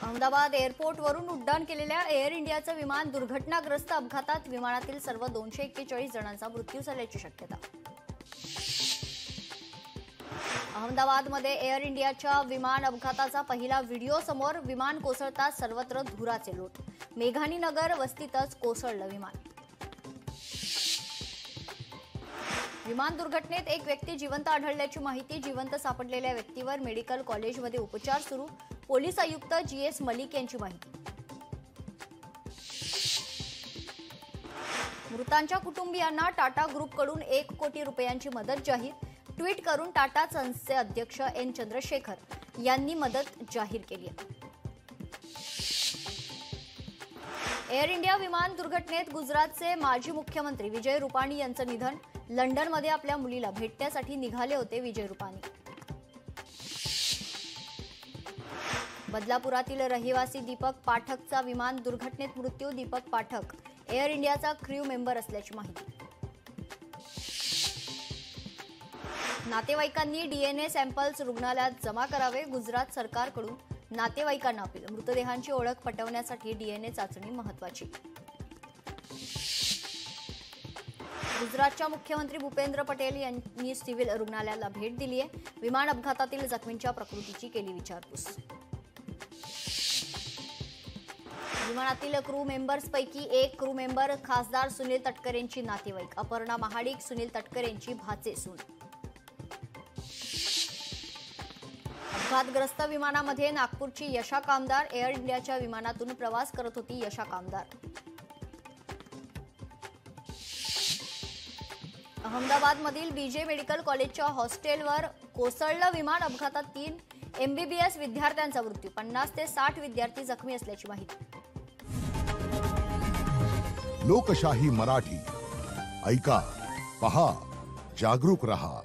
अहमदाबाद एअरपोर्टवरून उड्डाण केलेल्या एअर इंडियाचं विमान दुर्घटनाग्रस्त अपघातात विमानातील सर्व 241 जणांचा मृत्यू झाल्याची शक्यता। अहमदाबादमध्ये एअर इंडियाच्या विमान अपघाताचा पहिला व्हिडिओ समोर। विमान कोसळताच सर्वत्र धुराचे लोट। मेघानी नगर वस्तीतच कोसळलं विमान। विमान दुर्घटनेत एक व्यक्ती जिवंत आढळल्याची माहिती। जिवंत सापडलेल्या व्यक्तीवर मेडिकल कॉलेजमध्ये उपचार सुरू। पोलीस आयुक्त GS मलिक यांची माहिती। मृतांच्या कुटुंबियांना टाटा ग्रुपकडून 1 कोटी रुपयांची मदत जाहीर। ट्विट करून टाटा सन्सचे अध्यक्ष N चंद्रशेखर यांनी मदत जाहीर केली आहे। एअर इंडिया विमान दुर्घटनेत गुजरातचे माजी मुख्यमंत्री विजय रुपाणी यांचं निधन। लंडनमध्ये आपल्या मुलीला भेटण्यासाठी निघाले होते विजय रुपाणी। बदलापुरातील रहिवासी दीपक पाठकचा विमान दुर्घटनेत मृत्यू। दीपक पाठक एअर इंडियाचा क्रू मेंबर असल्याची माहिती। नातेवाईकांनी DNA सॅम्पल्स रुग्णालयात जमा करावे। गुजरात सरकारकडून नातेवाईकांना अपील। मृतदेहांची ओळख पटवण्यासाठी DNA चाचणी महत्त्वाची। गुजरातच्या मुख्यमंत्री भूपेंद्र पटेल यांनी सिव्हिल रुग्णालयाला भेट दिली आहे। विमान अपघातातील जखमींच्या प्रकृतीची केली विचारपूस। विमानातील क्रू मेंबर्सपैकी एक क्रू मेंबर खासदार सुनील तटकरेंची नातेवाईक। अपर्णा महाडिक सुनील तटकरेंची भाचे सून। अपघातग्रस्त विमानामध्ये नागपूरची यशा कामदार। एअर इंडियाच्या विमानातून प्रवास करत होती यशा कामदार। अहमदाबादमधील BJ मेडिकल कॉलेजच्या हॉस्टेलवर कोसळलं विमान। अपघातात 3 MBBS विद्यार्थ्यांचा मृत्यू। 50 ते 60 विद्यार्थी जखमी असल्याची माहिती। लोकशाही मराठी ऐका, पहा, जागरूक रहा।